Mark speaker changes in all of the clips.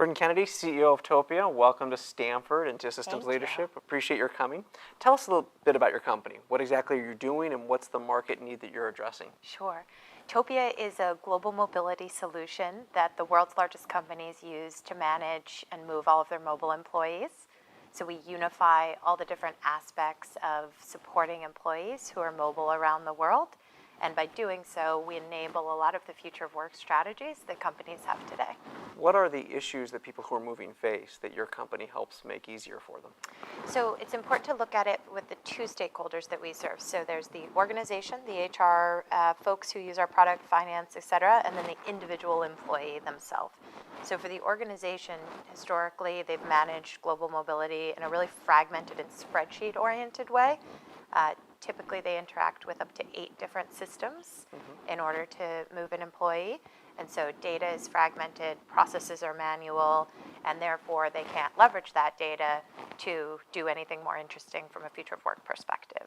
Speaker 1: Brynne Kennedy, CEO of Topia. Welcome to Stanford and to Systems Leadership. Appreciate your coming. Tell us a little bit about your company. What exactly are you doing and what's the market need that you're addressing?
Speaker 2: Sure. Topia is a global mobility solution that the world's largest companies use to manage and move all of their mobile employees. So we unify all the different aspects of supporting employees who are mobile around the world. And by doing so, we enable a lot of the future of work strategies that companies have today.
Speaker 1: What are the issues that people who are moving face that your company helps make easier for them?
Speaker 2: So it's important to look at it with the two stakeholders that we serve. So there's the organization, the HR folks who use our product, finance, et cetera, and then the individual employee themselves. So for the organization, historically, they've managed global mobility in a really fragmented and spreadsheet-oriented way. Typically, they interact with up to 8 different systems in order to move an employee. And so data is fragmented, processes are manual, and therefore they can't leverage that data to do anything more interesting from a future of work perspective.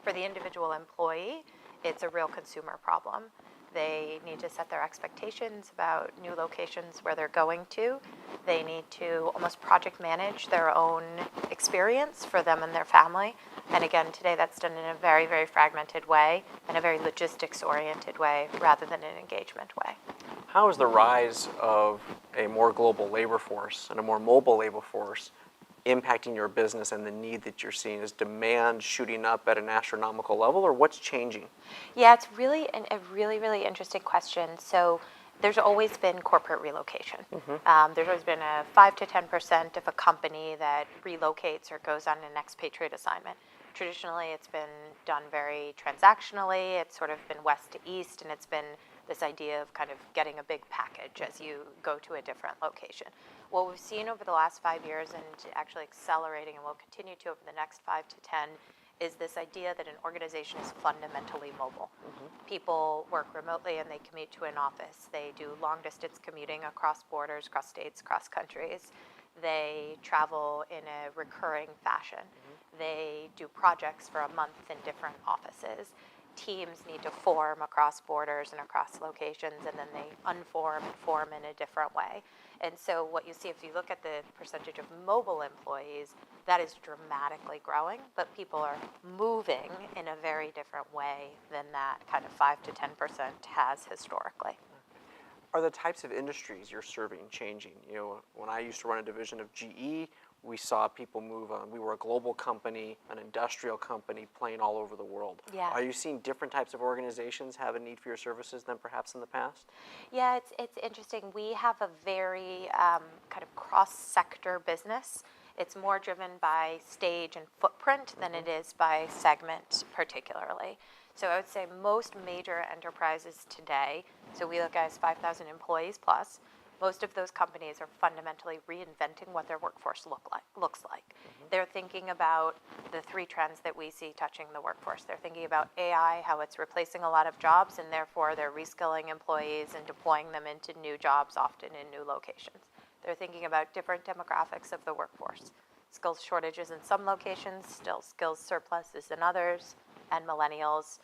Speaker 2: For the individual employee, it's a real consumer problem. They need to set their expectations about new locations where they're going to. They need to almost project manage their own experience for them and their family. And again, today that's done in a very, very fragmented way and a very logistics-oriented way rather than an engagement way.
Speaker 1: How is the rise of a more global labor force and a more mobile labor force impacting your business and the need that you're seeing? Is demand shooting up at an astronomical level, or what's changing?
Speaker 2: Yeah, it's really a really interesting question. So there's always been corporate relocation. There's always been a 5 to 10% of a company that relocates or goes on an expatriate assignment. Traditionally, it's been done very transactionally. It's sort of been west to east, and it's been this idea of kind of getting a big package as you go to a different location. What we've seen over the last 5 years, and actually accelerating and will continue to over the next 5 to 10, is this idea that an organization is fundamentally mobile. People work remotely and they commute to an office. They do long distance commuting across borders, across states, across countries. They travel in a recurring fashion. They do projects for a month in different offices. Teams need to form across borders and across locations, and then they unform and form in a different way. And so what you see, if you look at the percentage of mobile employees, that is dramatically growing, but people are moving in a very different way than that kind of 5 to 10% has historically.
Speaker 1: Are the types of industries you're serving changing? You know, when I used to run a division of GE, we saw people move on. We were a global company, an industrial company playing all over the world.
Speaker 2: Yeah.
Speaker 1: Are you seeing different types of organizations have a need for your services than perhaps in the past?
Speaker 2: Yeah, it's interesting. We have a very kind of cross-sector business. It's more driven by stage and footprint than it is by segment particularly. So I would say most major enterprises today, so we look at as 5,000 employees plus, most of those companies are fundamentally reinventing what their workforce looks like. They're thinking about the 3 trends that we see touching the workforce. They're thinking about AI, how it's replacing a lot of jobs, and therefore they're reskilling employees and deploying them into new jobs, often in new locations. They're thinking about different demographics of the workforce. Skills shortages in some locations, still skills surpluses in others, and millennials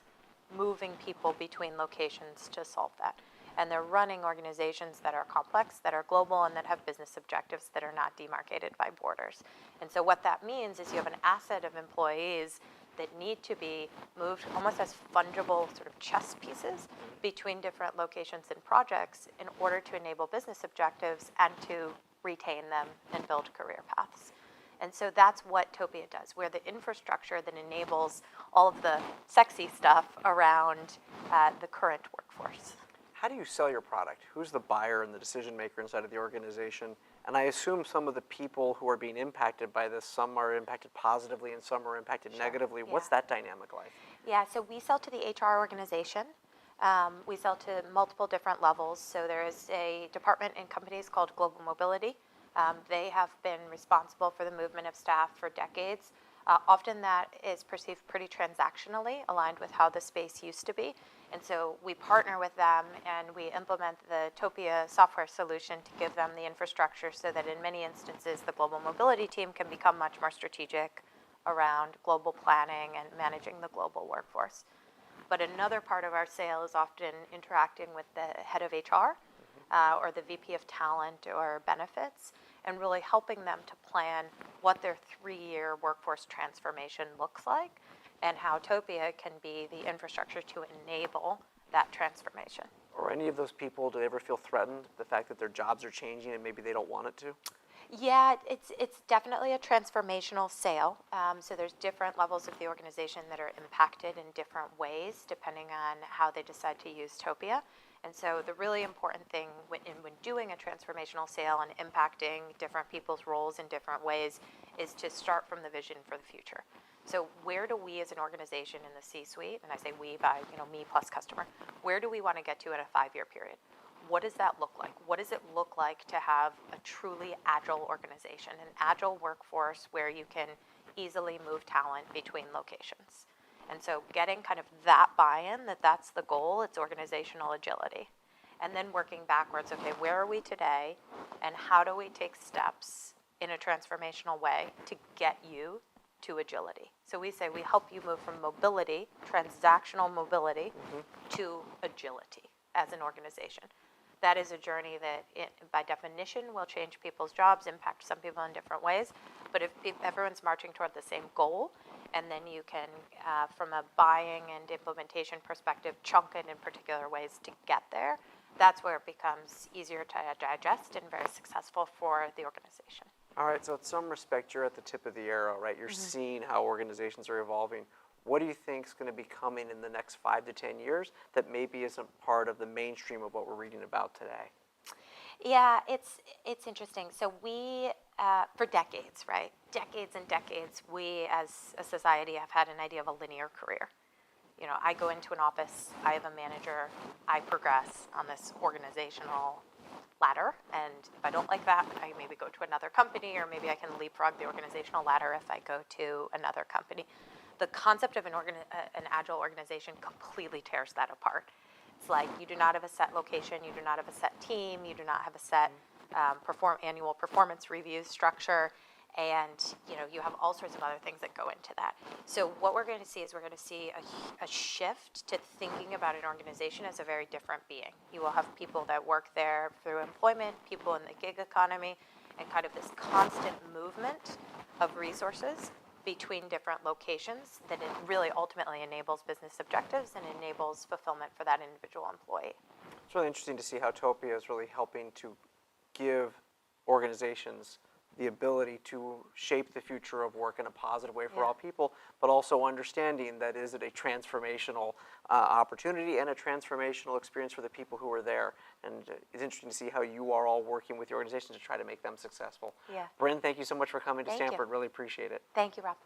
Speaker 2: moving people between locations to solve that. And they're running organizations that are complex, that are global, and that have business objectives that are not demarcated by borders. And so what that means is you have an asset of employees that need to be moved almost as fungible sort of chess pieces between different locations and projects in order to enable business objectives and to retain them and build career paths. And so that's what Topia does. We're the infrastructure that enables all of the sexy stuff around the current workforce.
Speaker 1: How do you sell your product? Who's the buyer and the decision maker inside of the organization? And I assume some of the people who are being impacted by this, some are impacted positively and some are impacted negatively.
Speaker 2: Yeah.
Speaker 1: What's that dynamic like?
Speaker 2: Yeah, so we sell to the HR organization. We sell to multiple different levels. So there is a department in companies called Global Mobility. They have been responsible for the movement of staff for decades. Often that is perceived pretty transactionally, aligned with how the space used to be. And so we partner with them and we implement the Topia software solution to give them the infrastructure so that in many instances the global mobility team can become much more strategic around global planning and managing the global workforce. But another part of our sale is often interacting with the head of HR or the VP of talent or benefits, and really helping them to plan what their 3-year workforce transformation looks like and how Topia can be the infrastructure to enable that transformation.
Speaker 1: Or any of those people, do they ever feel threatened, the fact that their jobs are changing and maybe they don't want it to?
Speaker 2: Yeah, it's definitely a transformational sale. So there's different levels of the organization that are impacted in different ways depending on how they decide to use Topia. And so the really important thing when doing a transformational sale and impacting different people's roles in different ways is to start from the vision for the future. So where do we as an organization in the C-suite, and I say we by me plus customer, where do we want to get to in a 5-year period? What does that look like? What does it look like to have a truly agile organization, an agile workforce where you can easily move talent between locations? And so getting kind of that buy-in, that's the goal, it's organizational agility. And then working backwards, okay, where are we today and how do we take steps in a transformational way to get you to agility? So we say we help you move from mobility, transactional mobility, to agility as an organization. That is a journey that, by definition, will change people's jobs, impact some people in different ways. But if everyone's marching toward the same goal, and then you can, from a buying and implementation perspective, chunk it in particular ways to get there, that's where it becomes easier to digest and very successful for the organization.
Speaker 1: All right, so in some respect, you're at the tip of the arrow, right? You're seeing how organizations are evolving. What do you think is going to be coming in the next 5 to 10 years that maybe isn't part of the mainstream of what we're reading about today?
Speaker 2: Yeah, it's interesting. So we, for decades, right? Decades and decades, we as a society have had an idea of a linear career. I go into an office, I have a manager, I progress on this organizational ladder, and if I don't like that, I maybe go to another company, or maybe I can leapfrog the organizational ladder if I go to another company. The concept of an agile organization completely tears that apart. It's like you do not have a set location, you do not have a set team, you do not have a set annual performance review structure, and you have all sorts of other things that go into that. So what we're going to see is a shift to thinking about an organization as a very different being. You will have people that work there through employment, people in the gig economy, and kind of this constant movement of resources between different locations that it really ultimately enables business objectives and enables fulfillment for that individual employee.
Speaker 1: It's really interesting to see how Topia is really helping to give organizations the ability to shape the future of work in a positive way for all people, but also understanding that is it a transformational opportunity and a transformational experience for the people who are there. And it's interesting to see how you are all working with your organizations to try to make them successful.
Speaker 2: Yeah.
Speaker 1: Brynne, thank you so much for coming to
Speaker 2: Thank you.
Speaker 1: Stanford. Really appreciate it.
Speaker 2: Thank you, Rob.